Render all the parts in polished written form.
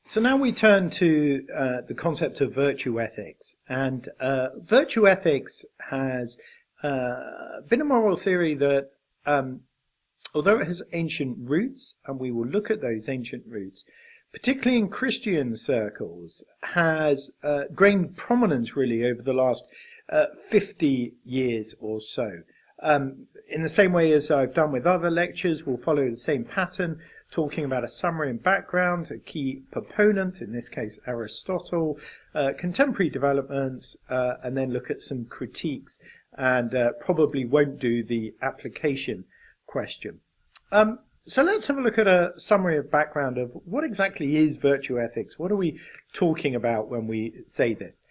So now we turn to the concept of virtue ethics, and virtue ethics has been a moral theory that, although it has ancient roots, and we will look at those ancient roots, particularly in Christian circles, has gained prominence really over the last 50 years or so. In the same way as I've done with other lectures, we'll follow the same pattern, talking about a summary and background, a key proponent, in this case Aristotle, contemporary developments, and then look at some critiques, and probably won't do the application question. So let's have a look at a summary of background of what exactly is virtue ethics. What are we talking about when we say this?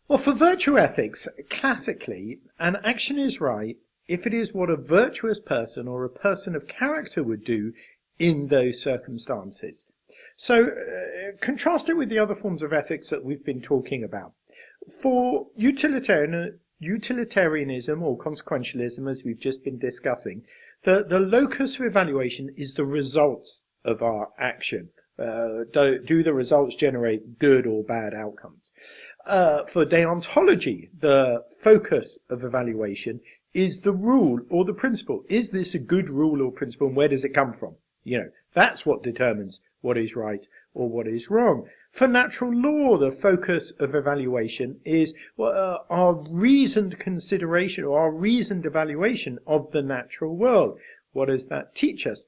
Well, for virtue ethics, classically, an action is right if it is what a virtuous person or a person of character would do in those circumstances. So contrast it with the other forms of ethics that we've been talking about. For utilitarianism or consequentialism, as we've just been discussing, the locus of evaluation is the results of our action. Do the results generate good or bad outcomes? For deontology, the focus of evaluation is the rule or the principle. Is this a good rule or principle, and where does it come from? You know, that's what determines what is right or what is wrong. For natural law, the focus of evaluation is our reasoned consideration or our reasoned evaluation of the natural world. What does that teach us?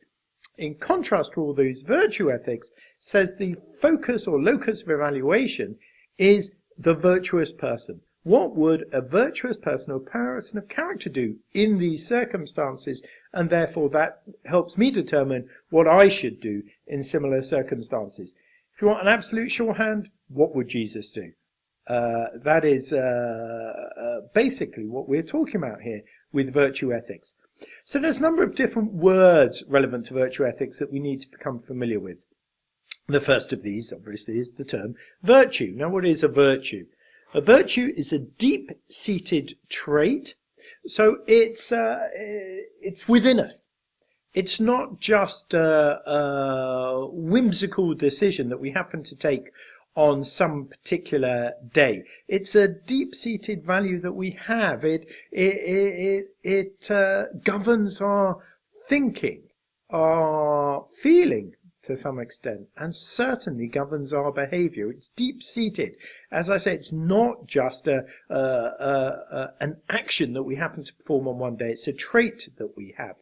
In contrast to all those, virtue ethics says the focus or locus of evaluation is the virtuous person. What would a virtuous person or person of character do in these circumstances? And therefore that helps me determine what I should do in similar circumstances. If you want an absolute shorthand, what would Jesus do? That is basically what we're talking about here with virtue ethics. So there's a number of different words relevant to virtue ethics that we need to become familiar with. The first of these, obviously, is the term virtue. Now, what is a virtue? A virtue is a deep-seated trait, so it's within us. It's not just a whimsical decision that we happen to take on some particular day. It's a deep-seated value that we have. It governs our thinking, our feeling to some extent, and certainly governs our behavior. It's deep-seated. As I say, it's not just an action that we happen to perform on one day. It's a trait that we have.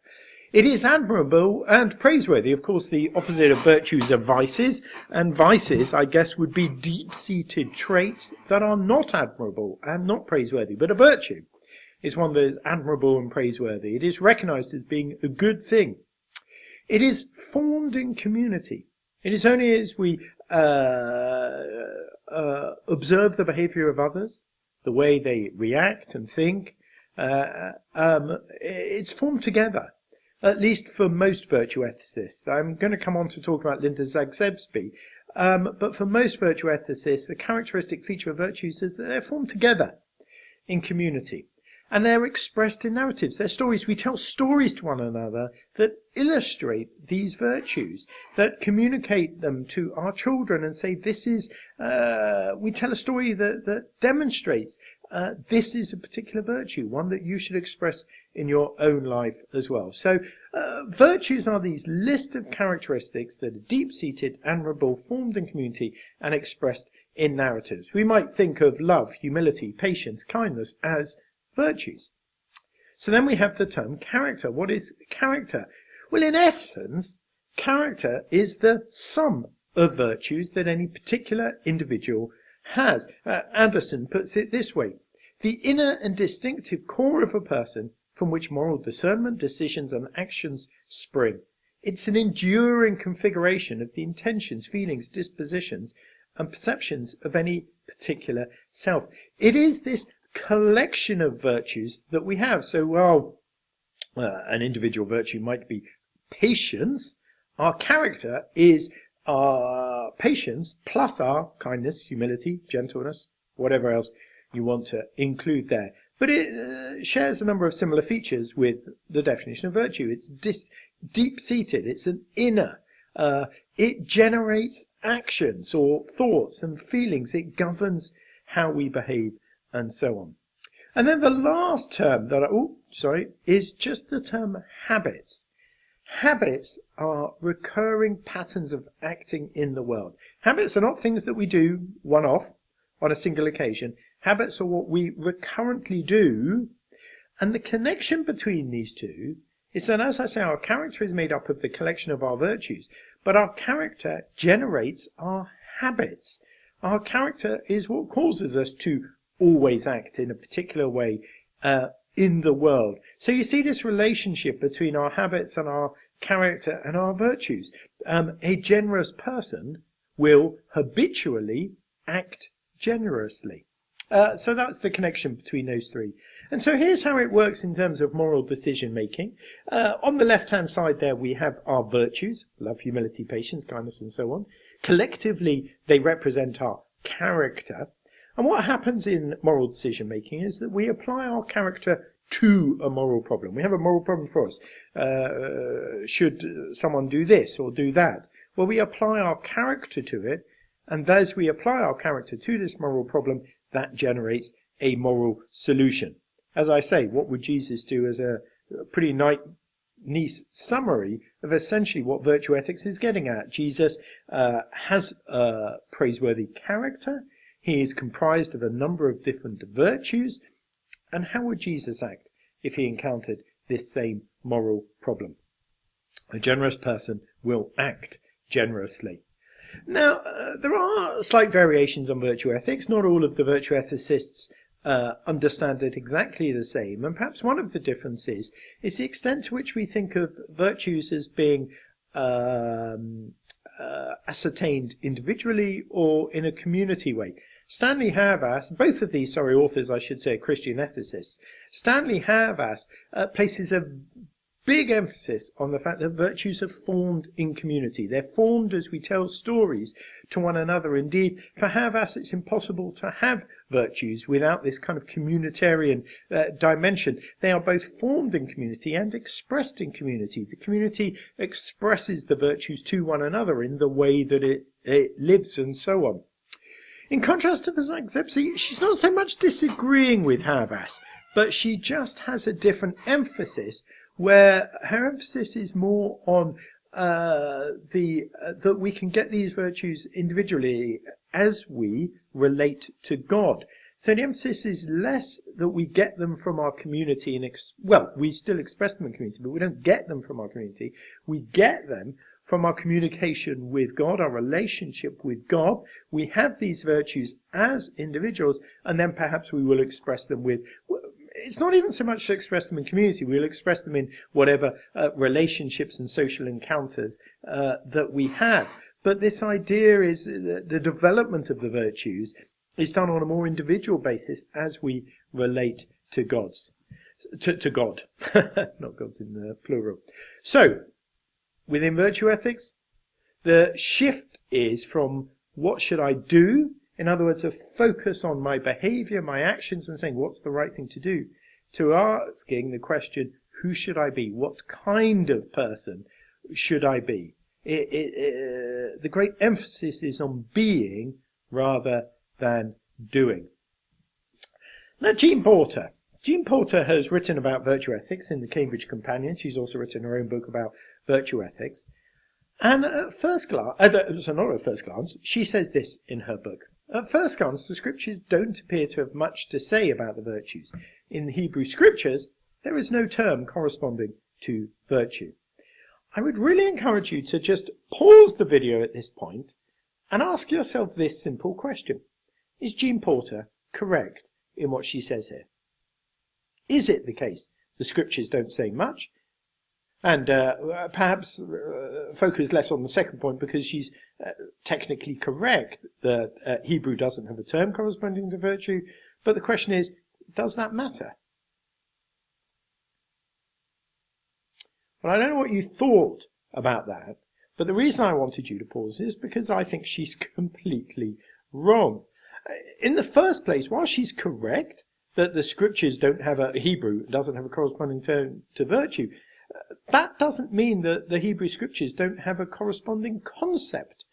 It is admirable and praiseworthy. Of course, the opposite of virtues are vices, and vices, I guess, would be deep-seated traits that are not admirable and not praiseworthy. But a virtue is one that is admirable and praiseworthy. It is recognized as being a good thing. It is formed in community. It is only as we observe the behavior of others, the way they react and think, it's formed together. At least for most virtue ethicists. I'm going to come on to talk about Linda Zagzebski, but for most virtue ethicists, a characteristic feature of virtues is that they're formed together in community. And they're expressed in narratives. They're stories. We tell stories to one another that illustrate these virtues, that communicate them to our children and say, this is, we tell a story that demonstrates this is a particular virtue, one that you should express in your own life as well. So virtues are these list of characteristics that are deep-seated, admirable, formed in community and expressed in narratives. We might think of love, humility, patience, kindness as virtues. So then we have the term character. What is character? Well, in essence, character is the sum of virtues that any particular individual has. Anderson puts it this way: the inner and distinctive core of a person from which moral discernment, decisions and actions spring. It's an enduring configuration of the intentions, feelings, dispositions and perceptions of any particular self. It is this collection of virtues that we have. So, an individual virtue might be patience. Our character is our patience plus our kindness, humility, gentleness, whatever else you want to include there. But it shares a number of similar features with the definition of virtue. It's deep-seated. It's an inner It generates actions or thoughts and feelings. It governs how we behave and so on. And then the last term that is just the term habits. Habits are recurring patterns of acting in the world. Habits are not things that we do one-off on a single occasion. Habits are what we recurrently do. And the connection between these two is that, as I say, our character is made up of the collection of our virtues, but our character generates our habits. Our character is what causes us to always act in a particular way in the world. So you see this relationship between our habits and our character and our virtues. A generous person will habitually act generously. So that's the connection between those three. And so here's how it works in terms of moral decision making. On the left hand side there we have our virtues: love, humility, patience, kindness and so on. Collectively they represent our character. And what happens in moral decision making is that we apply our character to a moral problem. We have a moral problem for us. Should someone do this or do that? Well, we apply our character to it, and as we apply our character to this moral problem, that generates a moral solution. As I say, what would Jesus do as a pretty nice summary of essentially what virtue ethics is getting at? Jesus has a praiseworthy character. He is comprised of a number of different virtues. And how would Jesus act if he encountered this same moral problem? A generous person will act generously. Now, there are slight variations on virtue ethics. Not all of the virtue ethicists understand it exactly the same. And perhaps one of the differences is the extent to which we think of virtues as being ascertained individually or in a community way. Stanley Havas, both of these, authors, I should say, are Christian ethicists. Stanley Havas places a big emphasis on the fact that virtues are formed in community. They're formed as we tell stories to one another. Indeed, for Havas, it's impossible to have virtues without this kind of communitarian dimension. They are both formed in community and expressed in community. The community expresses the virtues to one another in the way that it lives and so on. In contrast to Zagzebski, she's not so much disagreeing with Havas, but she just has a different emphasis, where her emphasis is more on that we can get these virtues individually as we relate to God. So the emphasis is less that we get them from our community, we still express them in community, but we don't get them from our community. We get them from our communication with God, our relationship with God. We have these virtues as individuals, and then perhaps we will express them with... It's not even so much to express them in community. We'll express them in whatever relationships and social encounters that we have. But this idea is the development of the virtues is done on a more individual basis as we relate to God, not gods in the plural. So, within virtue ethics, the shift is from what should I do, in other words, a focus on my behavior, my actions, and saying what's the right thing to do, to asking the question, who should I be? What kind of person should I be? The great emphasis is on being rather than doing. Now, Jean Porter. Jean Porter has written about virtue ethics in the Cambridge Companion. She's also written her own book about virtue ethics. And at first glance, not at first glance, she says this in her book. At first glance, the scriptures don't appear to have much to say about the virtues. In the Hebrew scriptures, there is no term corresponding to virtue. I would really encourage you to just pause the video at this point and ask yourself this simple question. Is Jean Porter correct in what she says here? Is it the case the scriptures don't say much? And perhaps focus less on the second point, because she's technically correct that Hebrew doesn't have a term corresponding to virtue. But the question is, does that matter? Well, I don't know what you thought about that, but the reason I wanted you to pause is because I think she's completely wrong. In the first place, while she's correct that the scriptures don't have Hebrew doesn't have a corresponding term to virtue, That doesn't mean that the Hebrew Scriptures don't have a corresponding concept,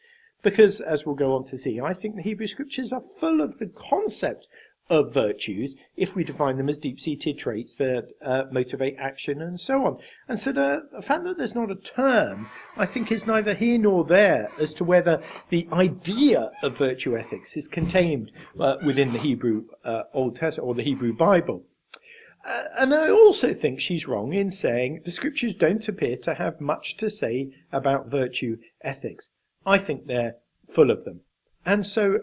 because, as we'll go on to see, I think the Hebrew Scriptures are full of the concept of virtues, if we define them as deep-seated traits that motivate action and so on. And so the fact that there's not a term, I think, is neither here nor there as to whether the idea of virtue ethics is contained within the Hebrew Old Testament or the Hebrew Bible. And I also think she's wrong in saying the Scriptures don't appear to have much to say about virtue ethics. I think they're full of them. And so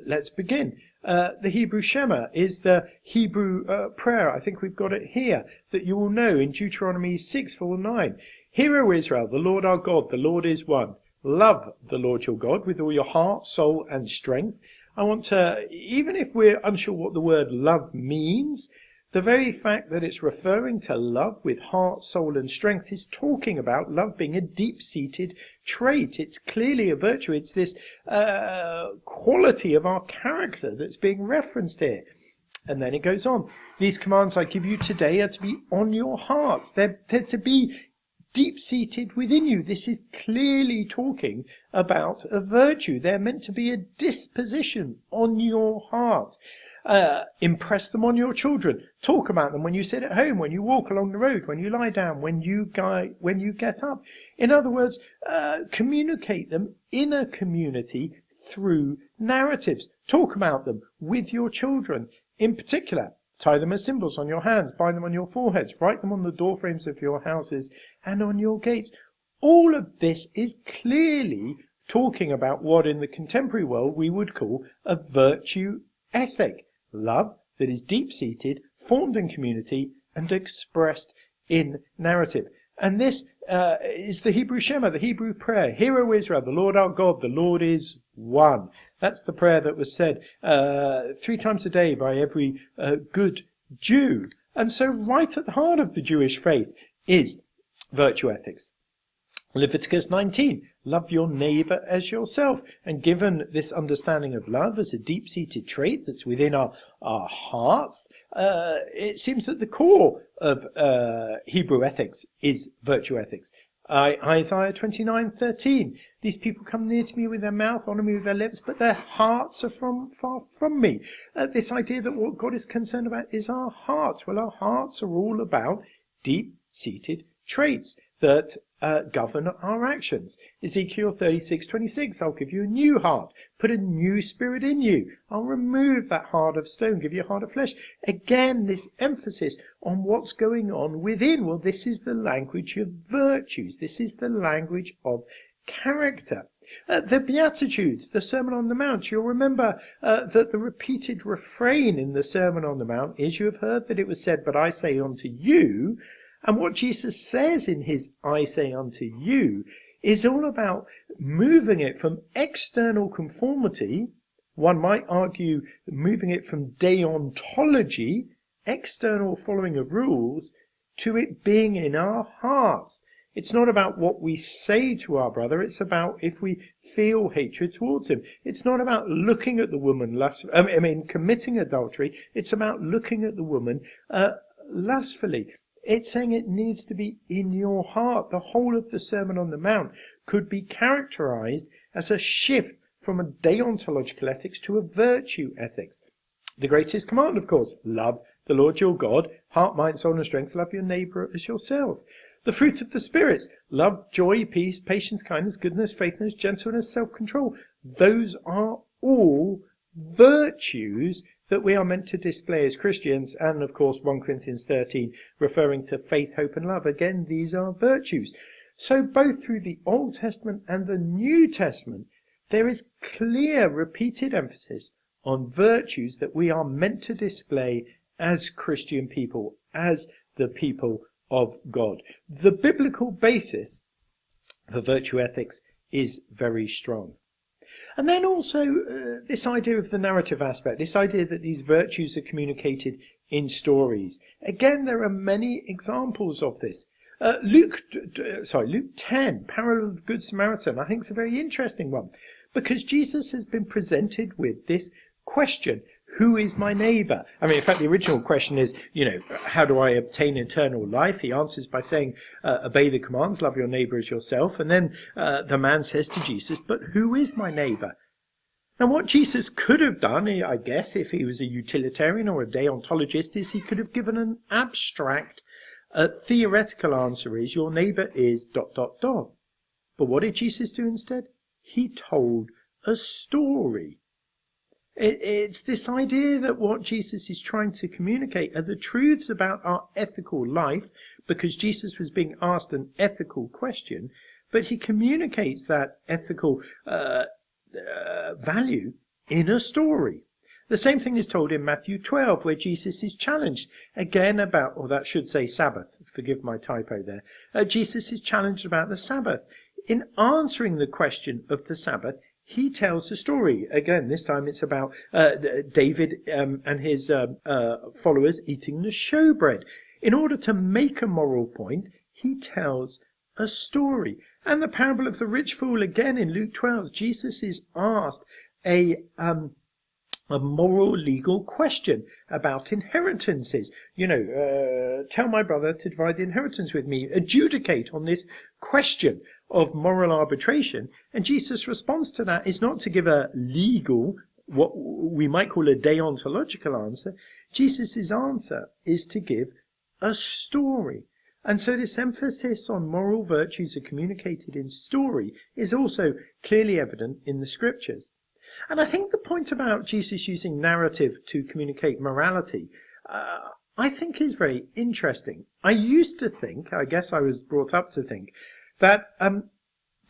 let's begin. The Hebrew Shema is the Hebrew prayer. I think we've got it here, that you will know in Deuteronomy 6:4-9. Hear, O Israel, the Lord our God, the Lord is one. Love the Lord your God with all your heart, soul and strength. I want to, even if we're unsure what the word love means, the very fact that it's referring to love with heart, soul and strength is talking about love being a deep-seated trait. It's clearly a virtue. It's this quality of our character that's being referenced here. And then it goes on. These commands I give you today are to be on your hearts. They're to be deep-seated within you. This is clearly talking about a virtue. They're meant to be a disposition on your heart. Impress them on your children. Talk about them when you sit at home, when you walk along the road, when you lie down, when you get up. In other words, communicate them in a community through narratives. Talk about them with your children. In particular, tie them as symbols on your hands, bind them on your foreheads, write them on the doorframes of your houses and on your gates. All of this is clearly talking about what in the contemporary world we would call a virtue ethic. Love that is deep-seated, formed in community, and expressed in narrative. And this is the Hebrew Shema, the Hebrew prayer. Hear, O Israel, the Lord our God, the Lord is one. That's the prayer that was said 3 times a day by every good Jew. And so right at the heart of the Jewish faith is virtue ethics. Leviticus 19, love your neighbour as yourself. And given this understanding of love as a deep-seated trait that's within our hearts, it seems that the core of Hebrew ethics is virtue ethics. Isaiah 29:13, these people come near to me with their mouth, honour me with their lips, but their hearts are far from me. This idea that what God is concerned about is our hearts. Well, our hearts are all about deep-seated traits that govern our actions. Ezekiel 36:26, I'll give you a new heart, put a new spirit in you. I'll remove that heart of stone, give you a heart of flesh. Again, this emphasis on what's going on within. Well, this is the language of virtues. This is the language of character. The Beatitudes, the Sermon on the Mount, you'll remember that the repeated refrain in the Sermon on the Mount is, you have heard that it was said, but I say unto you. And what Jesus says in his I say unto you is all about moving it from external conformity, one might argue moving it from deontology, external following of rules, to it being in our hearts. It's not about what we say to our brother, it's about if we feel hatred towards him. It's not about looking at the woman committing adultery, it's about looking at the woman lustfully. It's saying it needs to be in your heart. The whole of the Sermon on the Mount could be characterized as a shift from a deontological ethics to a virtue ethics. The greatest command, of course, love the Lord your God, heart, mind, soul and strength, love your neighbour as yourself. The fruit of the spirits, love, joy, peace, patience, kindness, goodness, faithfulness, gentleness, self-control. Those are all virtues that we are meant to display as Christians, and of course 1 Corinthians 13 referring to faith, hope and love. Again, these are virtues. So both through the Old Testament and the New Testament, there is clear repeated emphasis on virtues that we are meant to display as Christian people, as the people of God. The biblical basis for virtue ethics is very strong. And then also this idea of the narrative aspect, this idea that these virtues are communicated in stories. Again, there are many examples of this. Luke 10, parallel of the Good Samaritan, I think is a very interesting one, because Jesus has been presented with this question: who is my neighbor? I mean, in fact, the original question is, how do I obtain eternal life? He answers by saying, obey the commands, love your neighbor as yourself. And then the man says to Jesus, but who is my neighbor? Now, what Jesus could have done, I guess, if he was a utilitarian or a deontologist, is he could have given an abstract, theoretical answer is, your neighbor is ... But what did Jesus do instead? He told a story. It's this idea that what Jesus is trying to communicate are the truths about our ethical life, because Jesus was being asked an ethical question, but he communicates that ethical value in a story. The same thing is told in Matthew 12, where Jesus is challenged again about, or that should say Sabbath, forgive my typo there. Jesus is challenged about the Sabbath. In answering the question of the Sabbath, he tells a story. Again, this time it's about David and his followers eating the showbread. In order to make a moral point, he tells a story. And the parable of the rich fool, again in Luke 12, Jesus is asked a moral legal question about inheritances. Tell my brother to divide the inheritance with me. Adjudicate on this question of moral arbitration. And Jesus' response to that is not to give a legal, what we might call a deontological answer. Jesus' answer is to give a story. And so this emphasis on moral virtues are communicated in story is also clearly evident in the scriptures. And I think the point about Jesus using narrative to communicate morality, I think is very interesting. I used to think, I guess I was brought up to think, that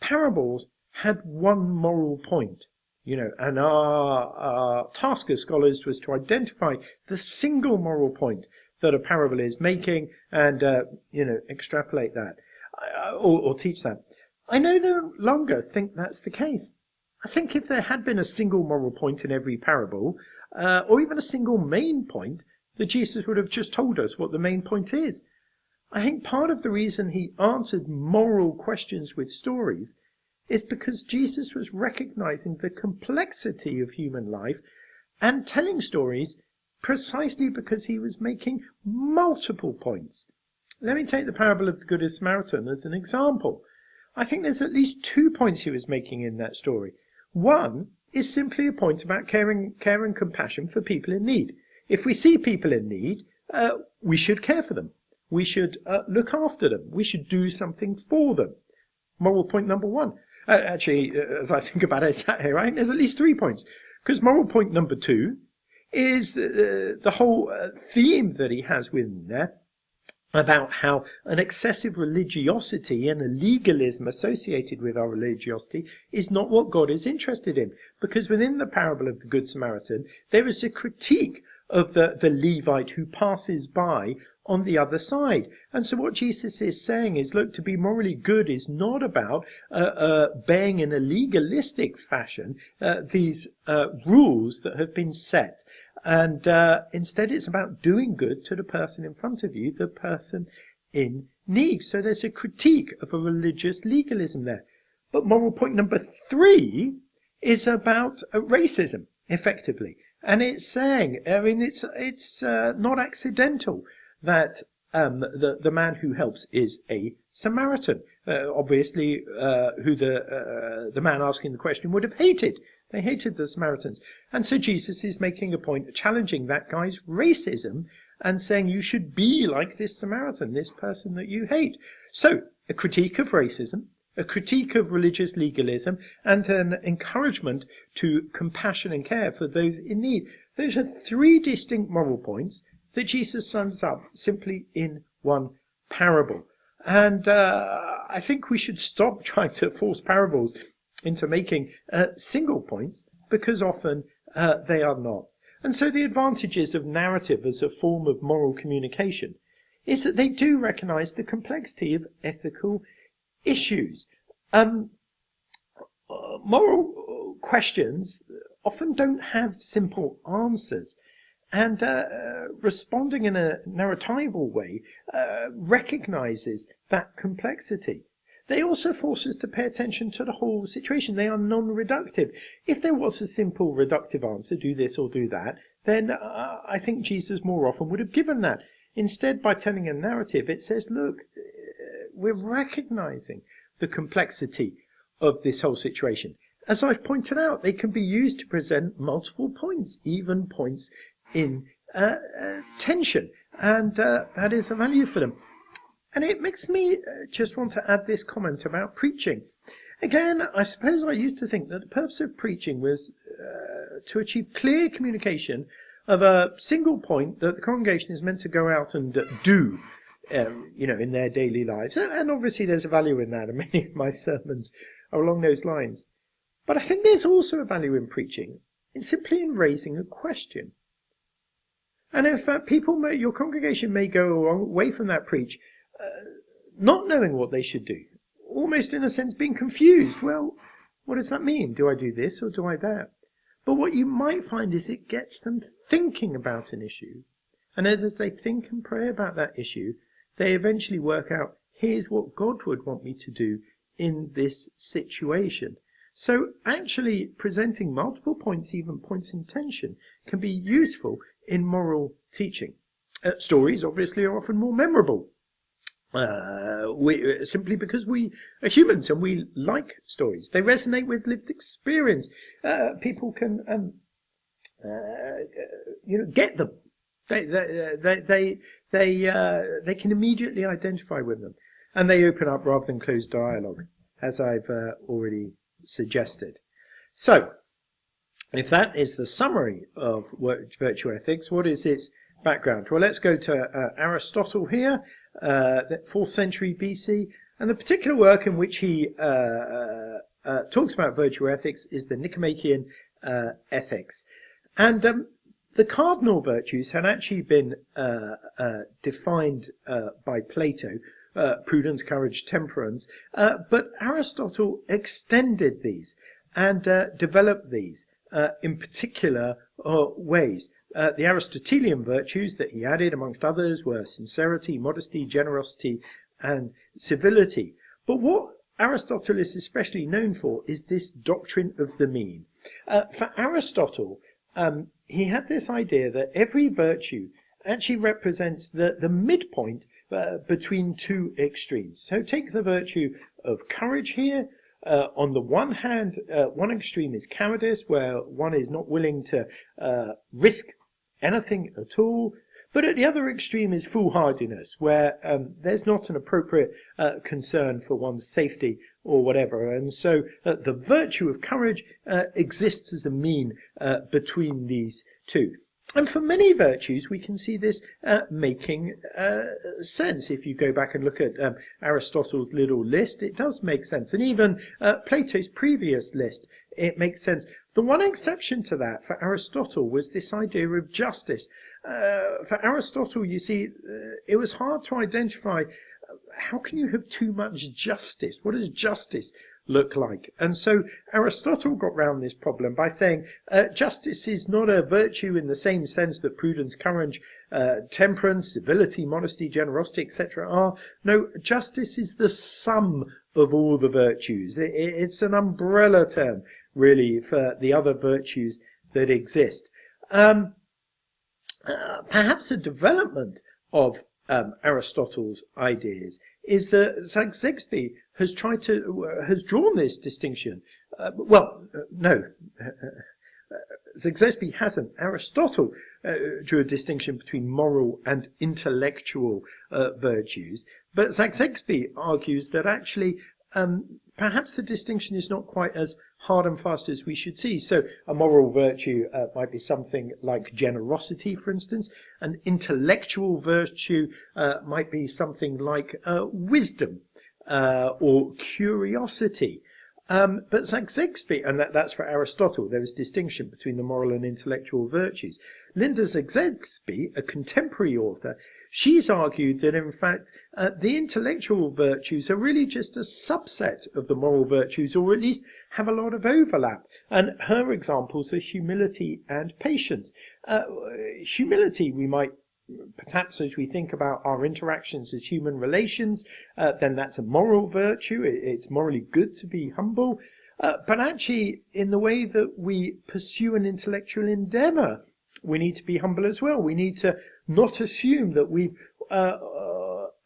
parables had one moral point, and our task as scholars was to identify the single moral point that a parable is making and, extrapolate that or teach that. I no longer think that's the case. I think if there had been a single moral point in every parable, or even a single main point, that Jesus would have just told us what the main point is. I think part of the reason he answered moral questions with stories is because Jesus was recognizing the complexity of human life and telling stories precisely because he was making multiple points. Let me take the parable of the Good Samaritan as an example. I think there's at least 2 points he was making in that story. One is simply a point about care and compassion for people in need. If we see people in need, we should care for them. We should look after them. We should do something for them. Moral point number 1. Actually, as I think about it, sat here, I think there's at least 3 points. Because moral point number 2 is the whole theme that he has within there about how an excessive religiosity and a legalism associated with our religiosity is not what God is interested in. Because within the parable of the Good Samaritan, there is a critique of the Levite who passes by on the other side. And so what Jesus is saying is, look, to be morally good is not about obeying in a legalistic fashion these rules that have been set. And instead it's about doing good to the person in front of you, the person in need. So there's a critique of a religious legalism there. But moral point number 3 is about racism, effectively. And it's saying, it's not accidental that the man who helps is a Samaritan. Obviously, who the man asking the question would have hated. They hated the Samaritans. And so Jesus is making a point, challenging that guy's racism and saying you should be like this Samaritan, this person that you hate. So, a critique of racism, a critique of religious legalism, and an encouragement to compassion and care for those in need. Those are 3 distinct moral points that Jesus sums up simply in one parable. And I think we should stop trying to force parables into making single points, because often they are not. And so the advantages of narrative as a form of moral communication is that they do recognize the complexity of ethical issues. Moral questions often don't have simple answers. And responding in a narratival way recognizes that complexity. They also force us to pay attention to the whole situation. They are non-reductive. If there was a simple reductive answer, do this or do that, then I think Jesus more often would have given that. Instead, by telling a narrative, it says, look, we're recognizing the complexity of this whole situation. As I've pointed out, they can be used to present multiple points, even points in tension, and that is a value for them. And it makes me just want to add this comment about preaching. Again, I suppose I used to think that the purpose of preaching was to achieve clear communication of a single point that the congregation is meant to go out and do, in their daily lives. And obviously there's a value in that, and many of my sermons are along those lines. But I think there's also a value in preaching, simply in raising a question. And if your congregation may go away from that preach, not knowing what they should do, almost in a sense being confused. Well, what does that mean? Do I do this or do I that? But what you might find is it gets them thinking about an issue. And as they think and pray about that issue, they eventually work out, here's what God would want me to do in this situation. So actually presenting multiple points, even points in tension, can be useful in moral teaching. Stories obviously are often more memorable. Simply because we are humans and we like stories. They resonate with lived experience. People can, get them. They can immediately identify with them, and they open up rather than close dialogue, as I've already suggested. So, if that is the summary of virtue ethics, what is its background? Well, let's go to Aristotle here. 4th century BC, and the particular work in which he talks about virtue ethics is the Nicomachean Ethics. And the cardinal virtues had actually been defined by Plato, prudence, courage, temperance, but Aristotle extended these and developed these in particular ways. The Aristotelian virtues that he added, amongst others, were sincerity, modesty, generosity, and civility. But what Aristotle is especially known for is this doctrine of the mean. For Aristotle, he had this idea that every virtue actually represents the midpoint between two extremes. So take the virtue of courage here. On the one hand, one extreme is cowardice, where one is not willing to risk anything at all. But at the other extreme is foolhardiness, where there's not an appropriate concern for one's safety or whatever. And so the virtue of courage exists as a mean between these two. And for many virtues, we can see this making sense. If you go back and look at Aristotle's little list, it does make sense. And even Plato's previous list, it makes sense. The one exception to that for Aristotle was this idea of justice. For Aristotle, you see, it was hard to identify how can you have too much justice? What does justice look like? And so Aristotle got round this problem by saying justice is not a virtue in the same sense that prudence, courage, temperance, civility, modesty, generosity, etc. are. No, justice is the sum of all the virtues. It's an umbrella term, really, for the other virtues that exist. Perhaps a development of Aristotle's ideas is that Zagzebski has drawn this distinction. Zagzebski hasn't. Aristotle drew a distinction between moral and intellectual virtues, but Zagzebski argues that actually perhaps the distinction is not quite as hard and fast as we should see. So a moral virtue might be something like generosity, for instance. An intellectual virtue might be something like wisdom or curiosity. But Zagzebski, and that's for Aristotle, there is distinction between the moral and intellectual virtues. Linda Zagzebski, a contemporary author, she's argued that, in fact, the intellectual virtues are really just a subset of the moral virtues, or at least have a lot of overlap. And her examples are humility and patience. Humility, we might, perhaps as we think about our interactions as human relations, then that's a moral virtue. It's morally good to be humble. But actually, in the way that we pursue an intellectual endeavour, we need to be humble as well. We need to not assume that we've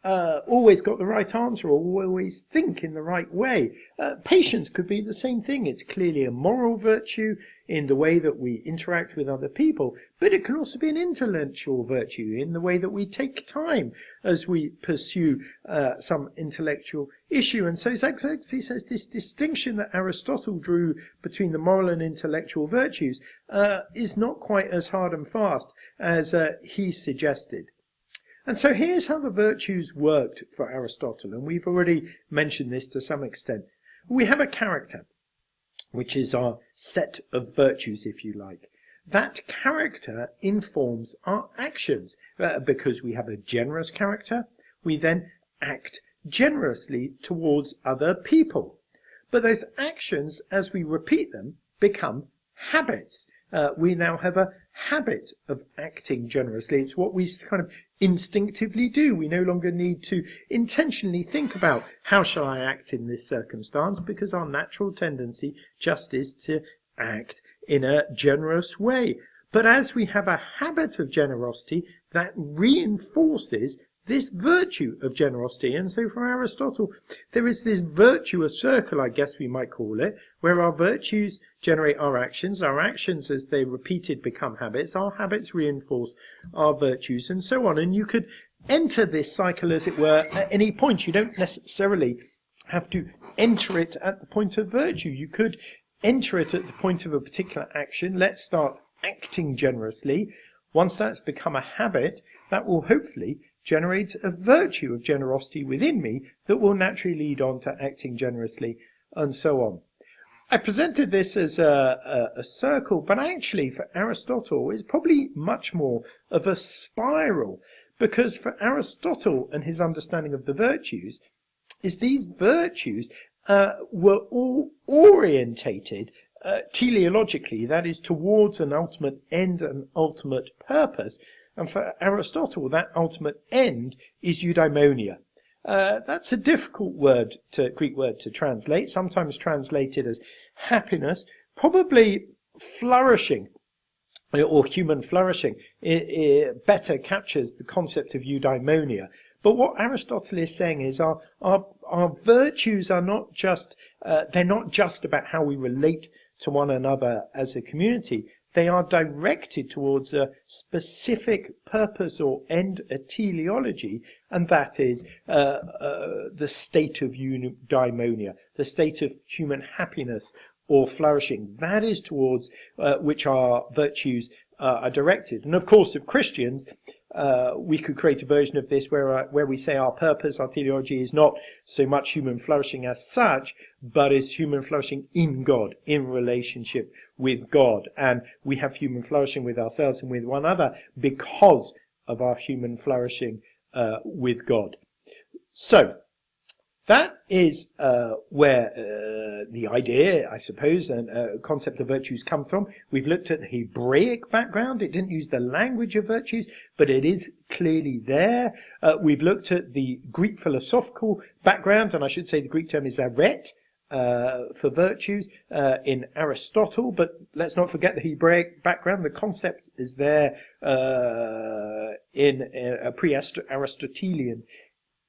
always got the right answer or always think in the right way. Patience could be the same thing. It's clearly a moral virtue in the way that we interact with other people, but it can also be an intellectual virtue in the way that we take time as we pursue some intellectual issue. And so Zagzagby says this distinction that Aristotle drew between the moral and intellectual virtues is not quite as hard and fast as he suggested. And so here's how the virtues worked for Aristotle, and we've already mentioned this to some extent. We have a character, which is our set of virtues, if you like. That character informs our actions. Because we have a generous character, we then act generously towards other people. But those actions, as we repeat them, become habits. We now have a habit of acting generously. It's what we kind of instinctively do. We no longer need to intentionally think about how shall I act in this circumstance, because our natural tendency just is to act in a generous way. But as we have a habit of generosity, that reinforces this virtue of generosity. And so for Aristotle, there is this virtuous circle, I guess we might call it, where our virtues generate our actions, as they repeated become habits, our habits reinforce our virtues, and so on. And you could enter this cycle, as it were, at any point. You don't necessarily have to enter it at the point of virtue. You could enter it at the point of a particular action. Let's start acting generously. Once that's become a habit, that will hopefully generate a virtue of generosity within me that will naturally lead on to acting generously, and so on. I presented this as a circle, but actually for Aristotle it's probably much more of a spiral, because for Aristotle and his understanding of the virtues is these virtues were all orientated teleologically, that is, towards an ultimate end and ultimate purpose. And for Aristotle, that ultimate end is eudaimonia. That's a difficult Greek word to translate, sometimes translated as happiness, probably flourishing, or human flourishing. It better captures the concept of eudaimonia. But what Aristotle is saying is our virtues are not just, they're not just about how we relate to one another as a community. They are directed towards a specific purpose or end, a teleology, and that is the state of eudaimonia, the state of human happiness or flourishing. That is towards which our virtues are directed. And of course, of Christians, we could create a version of this where we say our purpose, our teleology, is not so much human flourishing as such, but is human flourishing in God, in relationship with God. And we have human flourishing with ourselves and with one another because of our human flourishing with God. So that is where the idea, I suppose, and concept of virtues come from. We've looked at the Hebraic background. It didn't use the language of virtues, but it is clearly there. We've looked at the Greek philosophical background, and I should say the Greek term is aret for virtues in Aristotle, but let's not forget the Hebraic background. The concept is there in a pre-Aristotelian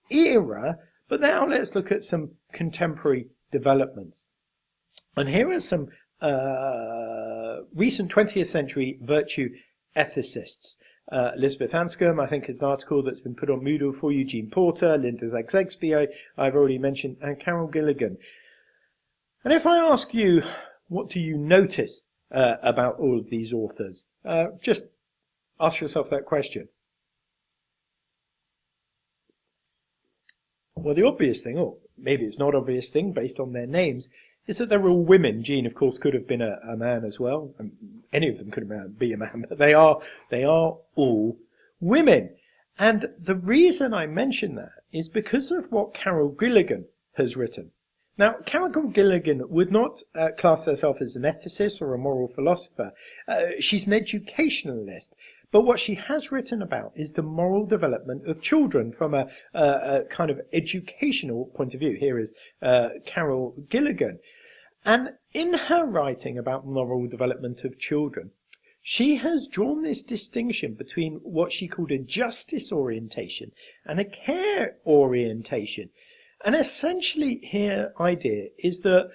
era. But now let's look at some contemporary developments. And here are some recent 20th century virtue ethicists. Elizabeth Anscombe, I think, is an article that's been put on Moodle for you. Jean Porter, Linda Zagzagby, I've already mentioned, and Carol Gilligan. And if I ask you, what do you notice about all of these authors? Just ask yourself that question. Well, the obvious thing, or maybe it's not obvious thing based on their names, is that they're all women. Jean, of course, could have been a man as well. Any of them could be a man, but they are all women. And the reason I mention that is because of what Carol Gilligan has written. Now, Carol Gilligan would not class herself as an ethicist or a moral philosopher. She's an educationalist. But what she has written about is the moral development of children from a kind of educational point of view. Here is Carol Gilligan. And in her writing about moral development of children, she has drawn this distinction between what she called a justice orientation and a care orientation. And essentially her idea is that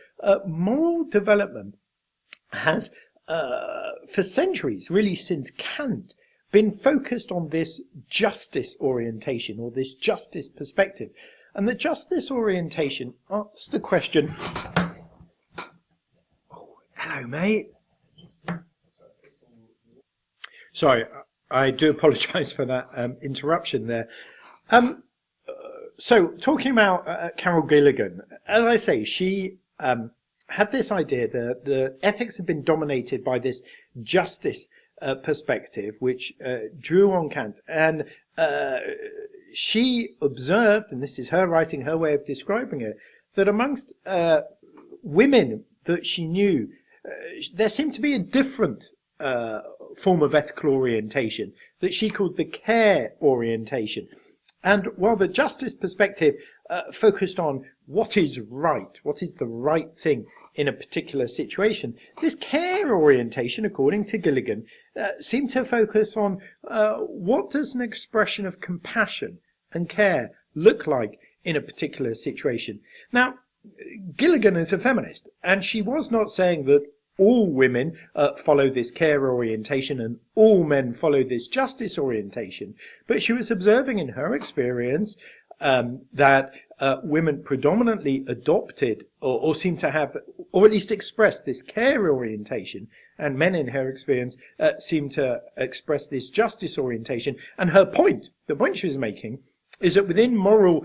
moral development has, for centuries, really since Kant, been focused on this justice orientation or this justice perspective. And the justice orientation asks the question, oh, hello mate. Sorry, I do apologise for that interruption there. So talking about Carol Gilligan, as I say, she had this idea that the ethics had been dominated by this justice perspective, which drew on Kant. And she observed, and this is her writing, her way of describing it, that amongst women that she knew, there seemed to be a different form of ethical orientation that she called the care orientation. And while the justice perspective focused on what is right, what is the right thing in a particular situation, this care orientation, according to Gilligan, seemed to focus on what does an expression of compassion and care look like in a particular situation. Now, Gilligan is a feminist, and she was not saying that all women follow this care orientation and all men follow this justice orientation, but she was observing in her experience that women predominantly adopted or seemed to have, or at least expressed, this care orientation, and men in her experience seemed to express this justice orientation. And her point, the point she was making, is that within moral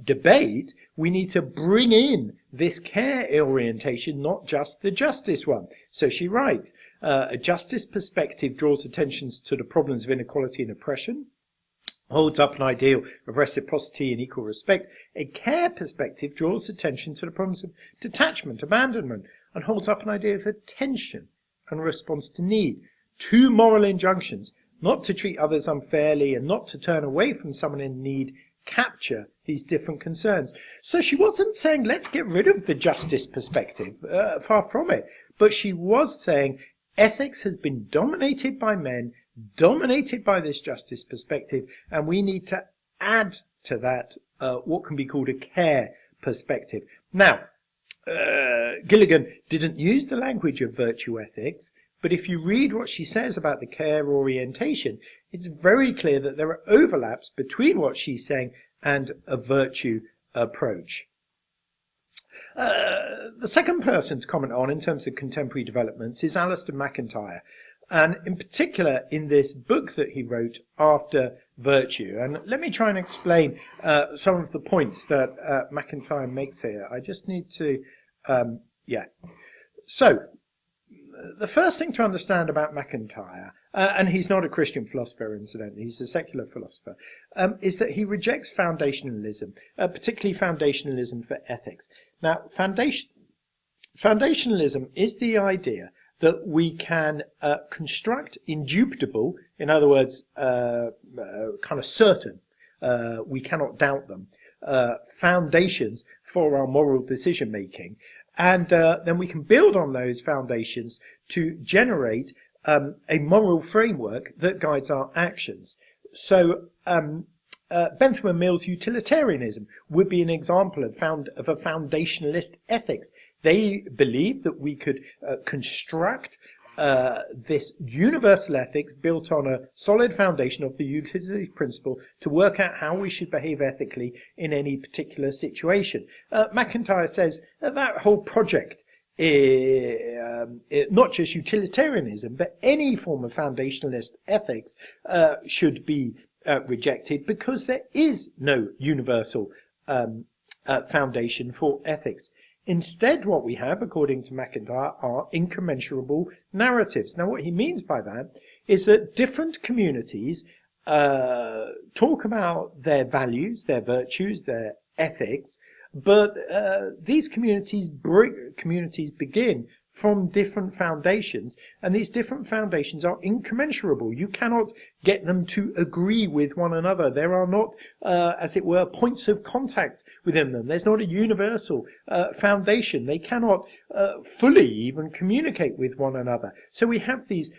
debate, we need to bring in this care orientation, not just the justice one. So she writes, a justice perspective draws attention to the problems of inequality and oppression, holds up an ideal of reciprocity and equal respect. A care perspective draws attention to the problems of detachment, abandonment, and holds up an idea of attention and response to need. Two moral injunctions, not to treat others unfairly and not to turn away from someone in need, capture these different concerns. So she wasn't saying let's get rid of the justice perspective, far from it, but she was saying ethics has been dominated by men, dominated by this justice perspective, and we need to add to that what can be called a care perspective. Now, Gilligan didn't use the language of virtue ethics, but if you read what she says about the care orientation, it's very clear that there are overlaps between what she's saying and a virtue approach. The second person to comment on in terms of contemporary developments is Alasdair MacIntyre, and in particular in this book that he wrote, After Virtue. And let me try and explain some of the points that MacIntyre makes here. I just need to, So, the first thing to understand about MacIntyre, and he's not a Christian philosopher incidentally, he's a secular philosopher, is that he rejects foundationalism, particularly foundationalism for ethics. Now, foundationalism is the idea that we can construct indubitable, in other words, kind of certain, we cannot doubt them, foundations for our moral decision making. And then we can build on those foundations to generate a moral framework that guides our actions. So Bentham and Mill's utilitarianism would be an example of a foundationalist ethics. They believe that we could construct this universal ethics built on a solid foundation of the utility principle to work out how we should behave ethically in any particular situation. MacIntyre says that whole project, not just utilitarianism, but any form of foundationalist ethics should be rejected because there is no universal foundation for ethics. Instead, what we have, according to MacIntyre, are incommensurable narratives. Now, what he means by that is that different communities talk about their values, their virtues, their ethics, but these communities begin from different foundations, and these different foundations are incommensurable. You cannot get them to agree with one another. There are not, as it were, points of contact within them. There's not a universal foundation. They cannot fully even communicate with one another. So we have these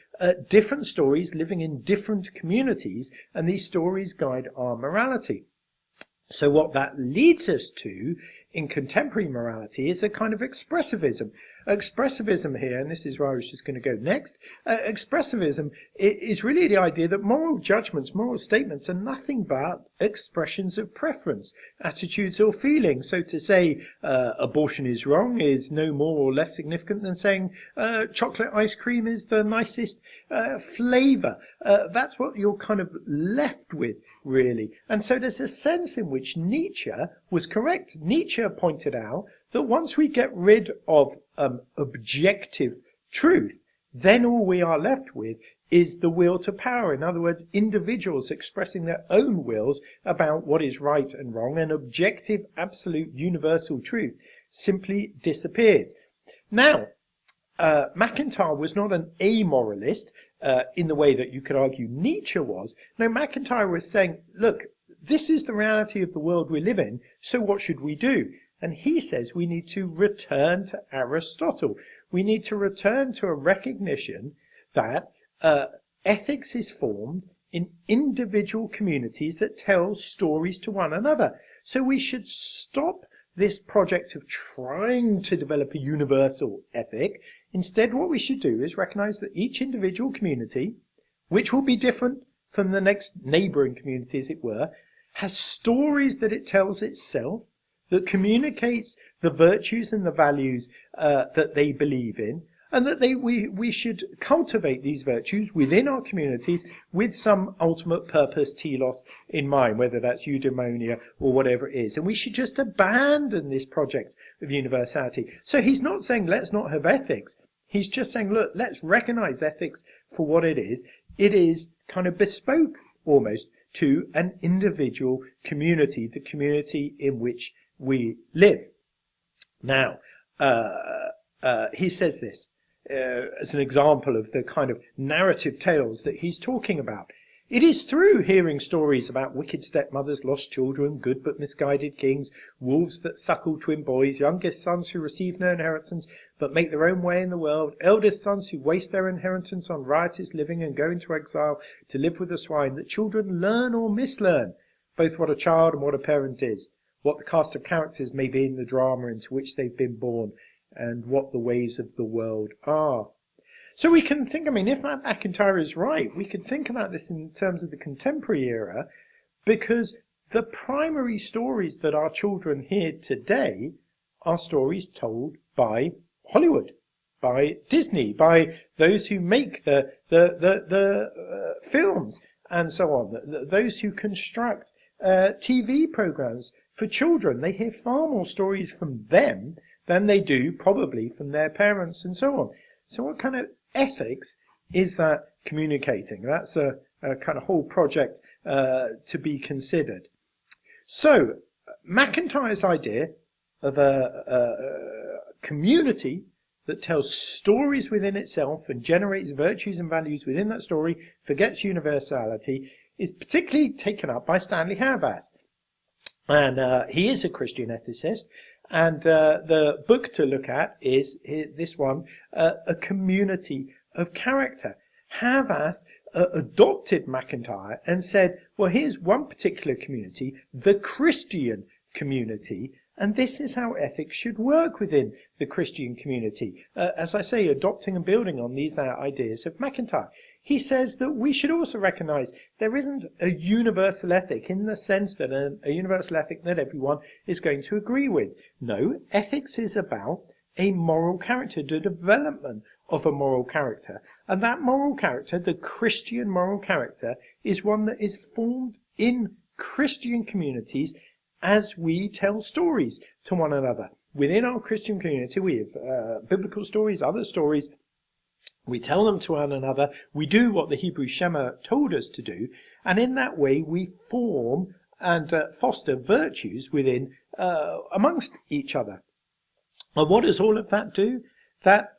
different stories living in different communities, and these stories guide our morality. So what that leads us to in contemporary morality is a kind of expressivism. Expressivism here, and this is where I was just going to go next, expressivism is really the idea that moral judgments, moral statements are nothing but expressions of preference, attitudes or feelings. So to say abortion is wrong is no more or less significant than saying chocolate ice cream is the nicest flavour. That's what you're kind of left with, really. And so there's a sense in which Nietzsche was correct. Nietzsche pointed out that once we get rid of objective truth, then all we are left with is the will to power. In other words, individuals expressing their own wills about what is right and wrong, and objective, absolute, universal truth simply disappears. Now, MacIntyre was not an amoralist in the way that you could argue Nietzsche was. No, MacIntyre was saying, look, this is the reality of the world we live in, so what should we do? And he says we need to return to Aristotle. We need to return to a recognition that ethics is formed in individual communities that tell stories to one another. So we should stop this project of trying to develop a universal ethic. Instead, what we should do is recognize that each individual community, which will be different from the next neighbouring community, as it were, has stories that it tells itself, that communicates the virtues and the values that they believe in, and that we should cultivate these virtues within our communities with some ultimate purpose, telos, in mind, whether that's eudaimonia or whatever it is. And we should just abandon this project of universality. So he's not saying let's not have ethics. He's just saying, look, let's recognize ethics for what it is. It is kind of bespoke almost to an individual community, the community in which we live. Now, he says this as an example of the kind of narrative tales that he's talking about. It is through hearing stories about wicked stepmothers, lost children, good but misguided kings, wolves that suckle twin boys, youngest sons who receive no inheritance but make their own way in the world, eldest sons who waste their inheritance on riotous living and go into exile to live with the swine, that children learn or mislearn both what a child and what a parent is, what the cast of characters may be in the drama into which they've been born, and what the ways of the world are. So we can think, if MacIntyre is right, we could think about this in terms of the contemporary era, because the primary stories that our children hear today are stories told by Hollywood, by Disney, by those who make the films and so on, those who construct TV programs for children. They hear far more stories from them than they do probably from their parents and so on. So what kind of ethics is that communicating? That's a kind of whole project to be considered. So MacIntyre's idea of a community that tells stories within itself and generates virtues and values within that story, forgets universality, is particularly taken up by Stanley Havas. And he is a Christian ethicist. And the book to look at is this one, A Community of Character. Havas adopted MacIntyre and said, well, here's one particular community, the Christian community, and this is how ethics should work within the Christian community. As I say, adopting and building on these ideas of MacIntyre. He says that we should also recognize there isn't a universal ethic in the sense that a universal ethic that everyone is going to agree with. No, ethics is about a moral character, the development of a moral character. And that moral character, the Christian moral character, is one that is formed in Christian communities as we tell stories to one another. Within our Christian community, we have biblical stories, other stories. We tell them to one another. We do what the Hebrew Shema told us to do. And in that way, we form and foster virtues within, amongst each other. And what does all of that do? That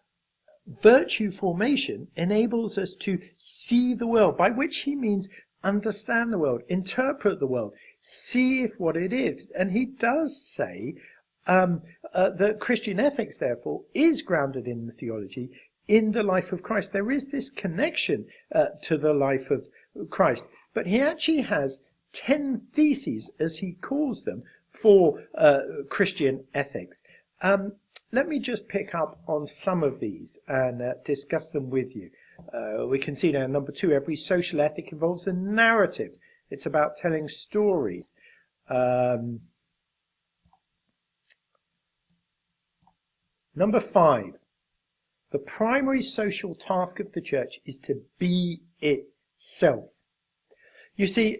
virtue formation enables us to see the world, by which he means understand the world, interpret the world, see if what it is. And he does say that Christian ethics, therefore, is grounded in the theology, in the life of Christ. There is this connection to the life of Christ. But he actually has 10 theses, as he calls them, for Christian ethics. Let me just pick up on some of these and discuss them with you. We can see now, number 2, every social ethic involves a narrative. It's about telling stories. Number 5, the primary social task of the church is to be itself. You see,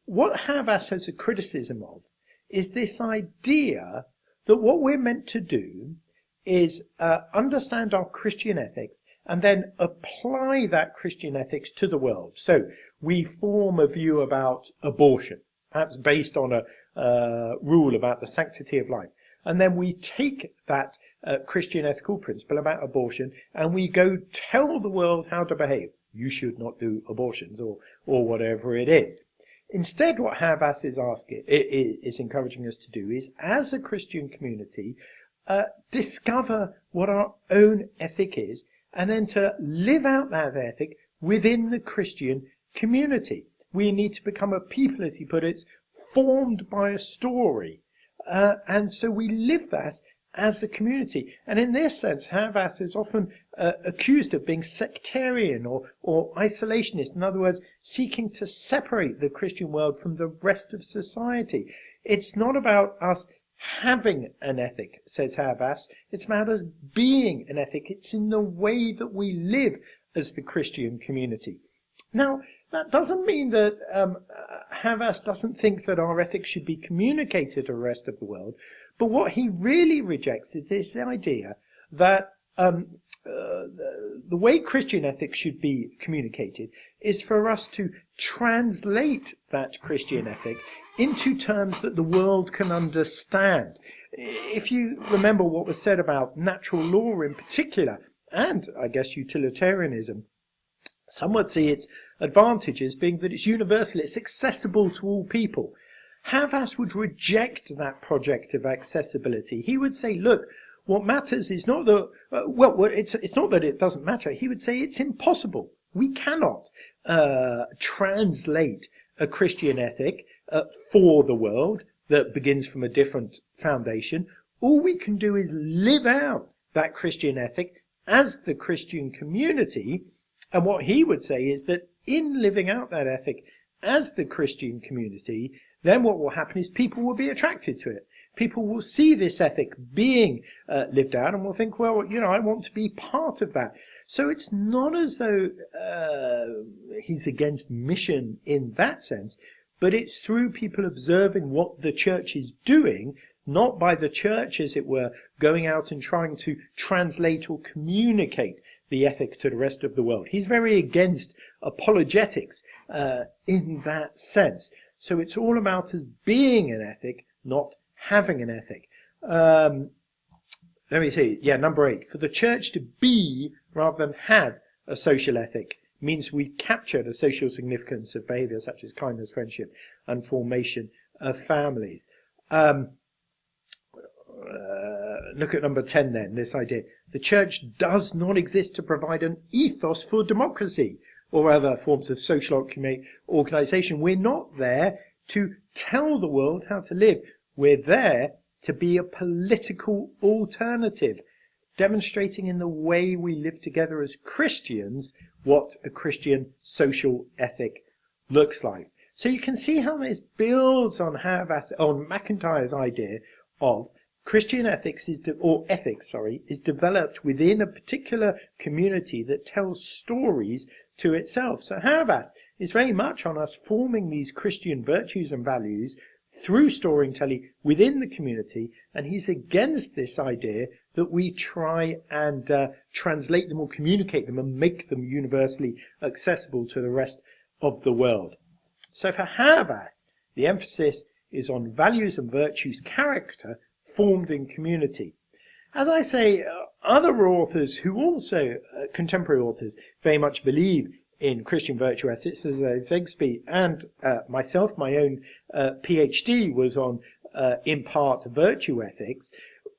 what Havas has a criticism of is this idea that what we're meant to do is understand our Christian ethics and then apply that Christian ethics to the world. So we form a view about abortion, perhaps based on a rule about the sanctity of life. And then we take that Christian ethical principle about abortion and we go tell the world how to behave. You should not do abortions, or whatever it is. Instead, what Havas is encouraging us to do is, as a Christian community, discover what our own ethic is, and then to live out that ethic within the Christian community. We need to become a people, as he put it, formed by a story. And so we live that as a community. And in this sense, Havas is often accused of being sectarian or isolationist. In other words, seeking to separate the Christian world from the rest of society. It's not about us having an ethic, says Havas. It's about us being an ethic. It's in the way that we live as the Christian community. Now, that doesn't mean that Havas doesn't think that our ethics should be communicated to the rest of the world, but what he really rejects is this idea that the way Christian ethics should be communicated is for us to translate that Christian ethic into terms that the world can understand. If you remember what was said about natural law in particular, and I guess utilitarianism, some would see its advantages being that it's universal, it's accessible to all people. Havas would reject that project of accessibility. He would say, look, what matters is not that, it's not that it doesn't matter. He would say it's impossible. We cannot translate a Christian ethic for the world that begins from a different foundation. All we can do is live out that Christian ethic as the Christian community. And what he would say is that in living out that ethic as the Christian community, then what will happen is people will be attracted to it. People will see this ethic being lived out and will think, well, I want to be part of that. So it's not as though he's against mission in that sense, but it's through people observing what the church is doing, not by the church, as it were, going out and trying to translate or communicate the ethic to the rest of the world. He's very against apologetics in that sense. So it's all about us being an ethic, not having an ethic. Let me see. Yeah, number 8. For the church to be rather than have a social ethic means we capture the social significance of behaviour such as kindness, friendship, and formation of families. Look at number 10 then, this idea. The church does not exist to provide an ethos for democracy or other forms of social organisation. We're not there to tell the world how to live. We're there to be a political alternative, demonstrating in the way we live together as Christians what a Christian social ethic looks like. So you can see how this builds on MacIntyre's idea of Christian ethics is developed within a particular community that tells stories to itself. So Havas is very much on us forming these Christian virtues and values through storytelling within the community, and he's against this idea that we try and translate them or communicate them and make them universally accessible to the rest of the world. So for Havas, the emphasis is on values and virtues, character, formed in community. As I say, Other authors who also, contemporary authors, very much believe in Christian virtue ethics, as Zegsby and myself, my own PhD was on, in part, virtue ethics.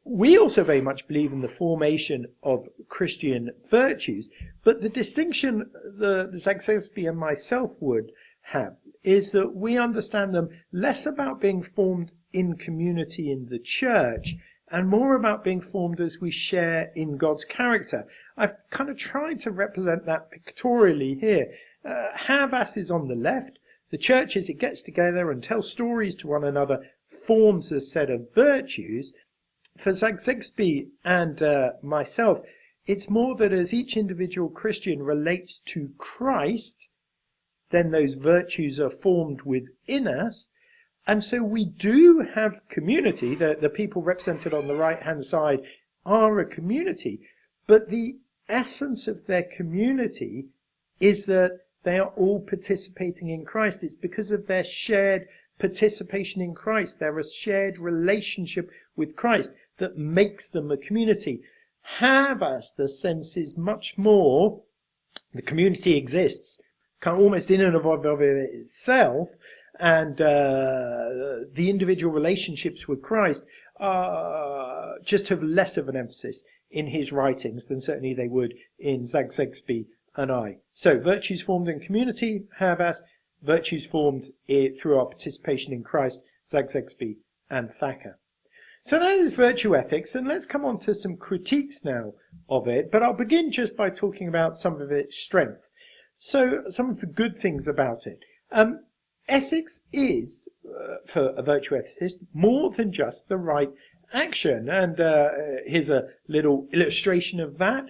We also very much believe in the formation of Christian virtues, but the distinction that Zegsby and myself would have is that we understand them less about being formed in community in the church and more about being formed as we share in God's character. I've kind of tried to represent that pictorially here. Havas is on the left. The church, as it gets together and tells stories to one another, forms a set of virtues. For Zegsby and myself, it's more that as each individual Christian relates to Christ, then those virtues are formed within us. And so we do have community. The people represented on the right-hand side are a community. But the essence of their community is that they are all participating in Christ. It's because of their shared participation in Christ, their shared relationship with Christ, that makes them a community. Havas, the sense is much more, the community exists, kind of almost in and of itself, and the individual relationships with Christ just have less of an emphasis in his writings than certainly they would in Zegsby and I. So, virtues formed in community, Havas; virtues formed through our participation in Christ, Zegsby and Thacker. So that is virtue ethics, and let's come on to some critiques now of it, but I'll begin just by talking about some of its strength. So, some of the good things about it. Ethics is, for a virtue ethicist, more than just the right action. And here's a little illustration of that.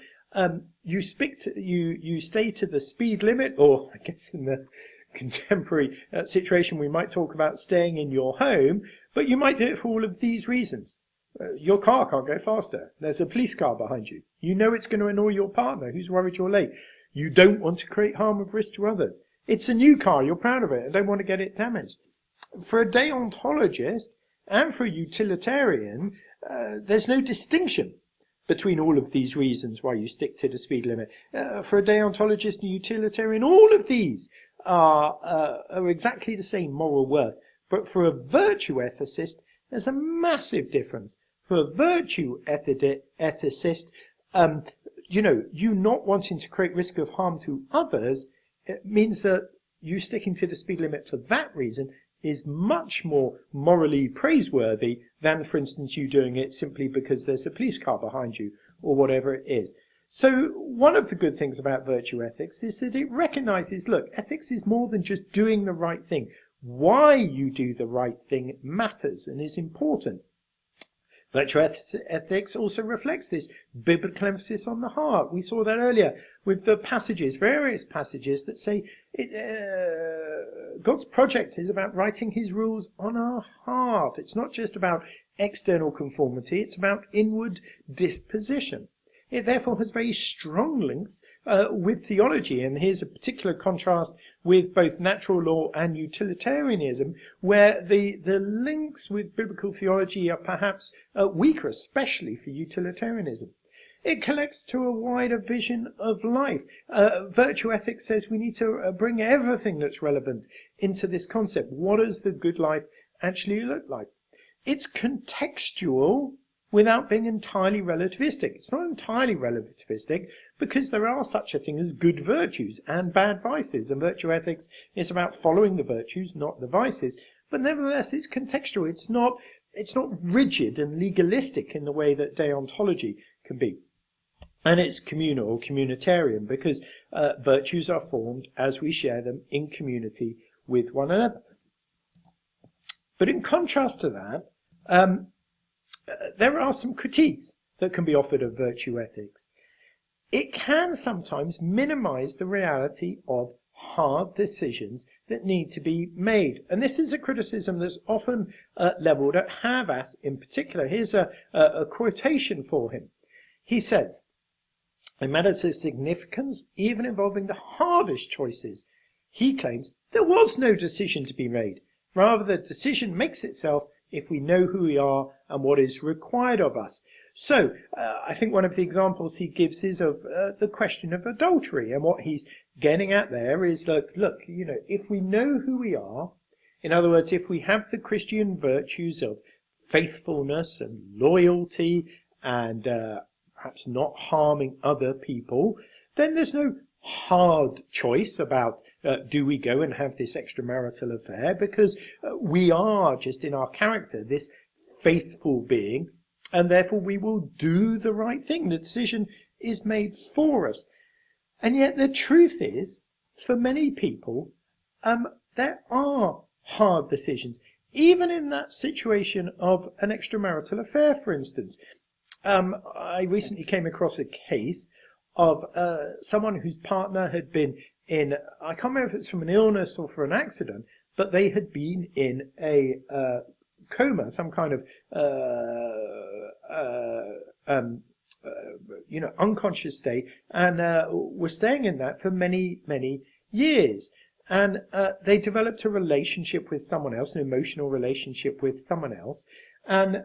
You stay to the speed limit, or I guess in the contemporary situation we might talk about staying in your home, but you might do it for all of these reasons. Your car can't go faster. There's a police car behind you. You know it's going to annoy your partner who's worried you're late. You don't want to create harm or risk to others. It's a new car, you're proud of it, and don't want to get it damaged. For a deontologist and for a utilitarian, there's no distinction between all of these reasons why you stick to the speed limit. For a deontologist and a utilitarian, all of these are exactly the same moral worth. But for a virtue ethicist, there's a massive difference. For a virtue ethicist, you not wanting to create risk of harm to others, it means that you sticking to the speed limit for that reason is much more morally praiseworthy than, for instance, you doing it simply because there's a police car behind you or whatever it is. So one of the good things about virtue ethics is that it recognizes, look, ethics is more than just doing the right thing. Why you do the right thing matters and is important. Virtue ethics also reflects this biblical emphasis on the heart. We saw that earlier with the passages, various passages that say God's project is about writing his rules on our heart. It's not just about external conformity, it's about inward disposition. It therefore has very strong links with theology, and here's a particular contrast with both natural law and utilitarianism, where the links with biblical theology are perhaps weaker, especially for utilitarianism. It connects to a wider vision of life. Virtue ethics says we need to bring everything that's relevant into this concept. What does the good life actually look like? It's contextual without being entirely relativistic. It's not entirely relativistic because there are such a thing as good virtues and bad vices, and virtue ethics is about following the virtues, not the vices. But nevertheless, it's contextual. It's not rigid and legalistic in the way that deontology can be. And it's communal or communitarian because virtues are formed as we share them in community with one another. But in contrast to that, there are some critiques that can be offered of virtue ethics. It can sometimes minimize the reality of hard decisions that need to be made. And this is a criticism that's often levelled at Havas in particular. Here's a quotation for him. He says, "In matters of significance, even involving the hardest choices, he claims there was no decision to be made. Rather, the decision makes itself if we know who we are and what is required of us. So I think one of the examples he gives is of the question of adultery, and what he's getting at there is that, look, if we know who we are, in other words, if we have the Christian virtues of faithfulness and loyalty and perhaps not harming other people, then there's no hard choice about do we go and have this extramarital affair, because we are just in our character this faithful being, and therefore we will do the right thing. The decision is made for us. And yet the truth is, for many people, there are hard decisions, even in that situation of an extramarital affair, for instance. I recently came across a case of someone whose partner had been in, I can't remember if it's from an illness or for an accident, but they had been in a coma, some kind of unconscious state, and were staying in that for many, many years. And they developed a relationship with someone else, an emotional relationship with someone else. And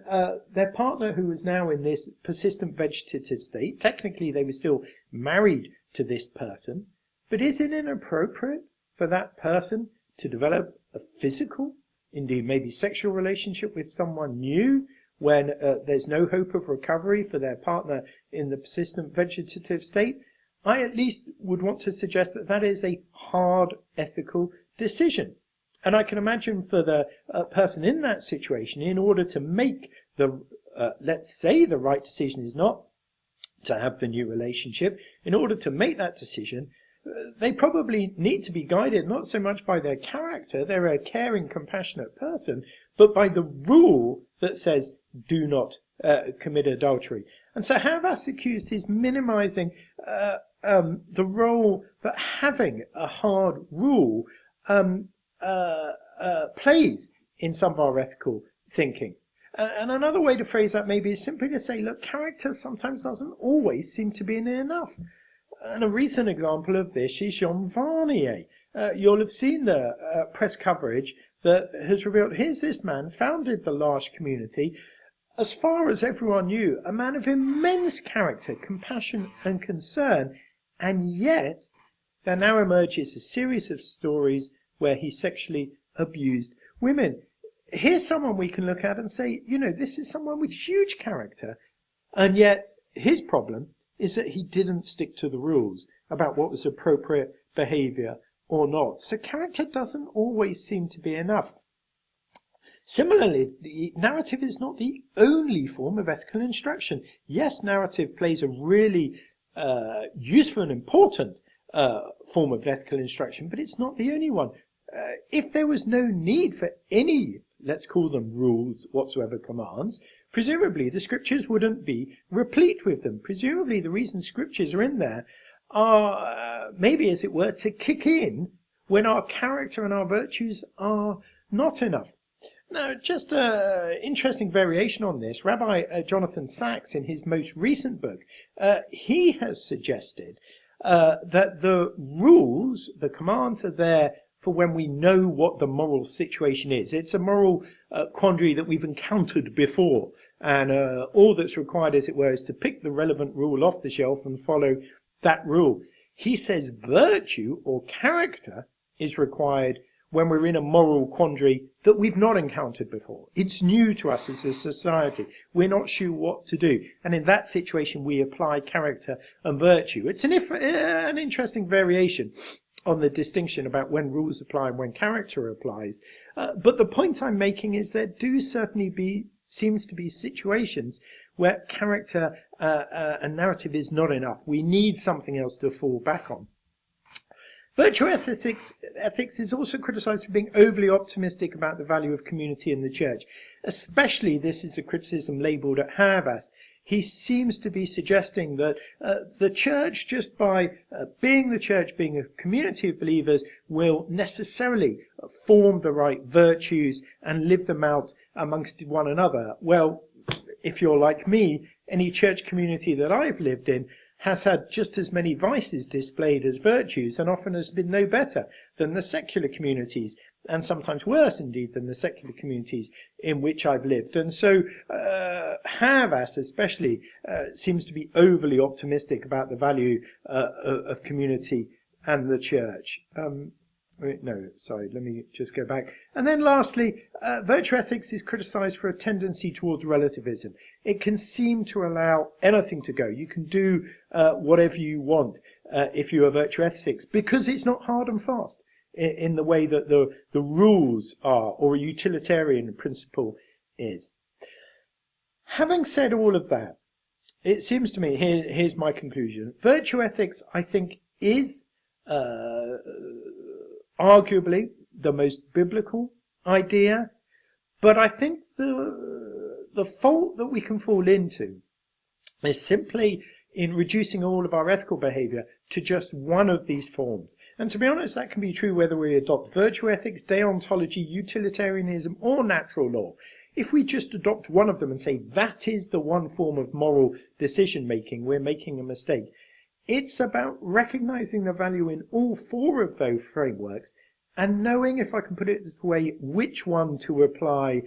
their partner, who was now in this persistent vegetative state, technically they were still married to this person, but is it inappropriate for that person to develop a physical, indeed maybe sexual relationship with someone new when there's no hope of recovery for their partner in the persistent vegetative state? I at least would want to suggest that that is a hard ethical decision. And I can imagine for the person in that situation, in order to make the, let's say the right decision is not to have the new relationship, in order to make that decision, they probably need to be guided not so much by their character, they're a caring, compassionate person, but by the rule that says do not commit adultery. And so Havas accused is minimizing the role that having a hard rule plays in some of our ethical thinking. And another way to phrase that maybe is simply to say, look, character sometimes doesn't always seem to be enough. And a recent example of this is Jean Vanier. You'll have seen the press coverage that has revealed, here's this man, founded the L'Arche community, as far as everyone knew, a man of immense character, compassion and concern, and yet there now emerges a series of stories where he sexually abused women. Here's someone we can look at and say, this is someone with huge character, and yet his problem is that he didn't stick to the rules about what was appropriate behaviour or not. So character doesn't always seem to be enough. Similarly, the narrative is not the only form of ethical instruction. Yes, narrative plays a really useful and important form of ethical instruction, but it's not the only one. If there was no need for any, let's call them rules whatsoever, commands, presumably the scriptures wouldn't be replete with them. Presumably the reason scriptures are in there are maybe, as it were, to kick in when our character and our virtues are not enough. Now, just an interesting variation on this, Rabbi Jonathan Sacks, in his most recent book, he has suggested that the rules, the commands, are there for when we know what the moral situation is. It's a moral quandary that we've encountered before, and all that's required, as it were, is to pick the relevant rule off the shelf and follow that rule. He says virtue or character is required when we're in a moral quandary that we've not encountered before. It's new to us as a society. We're not sure what to do. And in that situation, we apply character and virtue. It's an interesting variation on the distinction about when rules apply and when character applies. But the point I'm making is there do certainly seems to be situations where character and narrative is not enough. We need something else to fall back on. Virtue ethics is also criticised for being overly optimistic about the value of community in the church. Especially this is a criticism labelled at Havas. He seems to be suggesting that the church, just by being the church, being a community of believers, will necessarily form the right virtues and live them out amongst one another. Well, if you're like me, any church community that I've lived in has had just as many vices displayed as virtues, and often has been no better than the secular communities and sometimes worse indeed than the secular communities in which I've lived. And so Havas especially seems to be overly optimistic about the value of community and the church. No, sorry, let me just go back. And then lastly, virtue ethics is criticised for a tendency towards relativism. It can seem to allow anything to go. You can do whatever you want if you are virtue ethics, because it's not hard and fast in the way that the rules are, or a utilitarian principle is. Having said all of that, it seems to me, here's my conclusion. Virtue ethics, I think, is arguably the most biblical idea, but I think the fault that we can fall into is simply in reducing all of our ethical behaviour to just one of these forms. And to be honest, that can be true whether we adopt virtue ethics, deontology, utilitarianism, or natural law. If we just adopt one of them and say that is the one form of moral decision making, we're making a mistake. It's about recognising the value in all four of those frameworks and knowing, if I can put it this way, which one to apply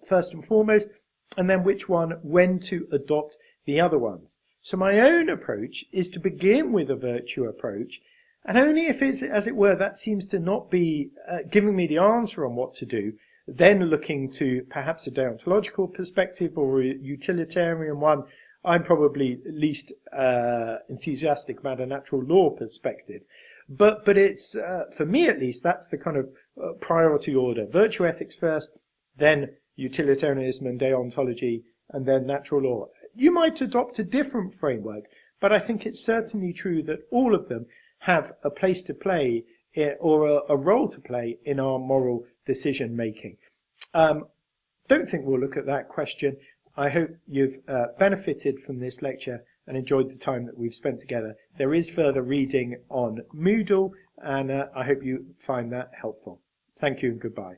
first and foremost, and then which one, when to adopt the other ones. So my own approach is to begin with a virtue approach, and only if it's, as it were, that seems to not be giving me the answer on what to do, then looking to perhaps a deontological perspective or a utilitarian one. I'm probably least enthusiastic about a natural law perspective. But it's, for me at least, that's the kind of priority order. Virtue ethics first, then utilitarianism and deontology, and then natural law. You might adopt a different framework, but I think it's certainly true that all of them have a place to play or a role to play in our moral decision making. Don't think we'll look at that question. I hope you've benefited from this lecture and enjoyed the time that we've spent together. There is further reading on Moodle, and I hope you find that helpful. Thank you and goodbye.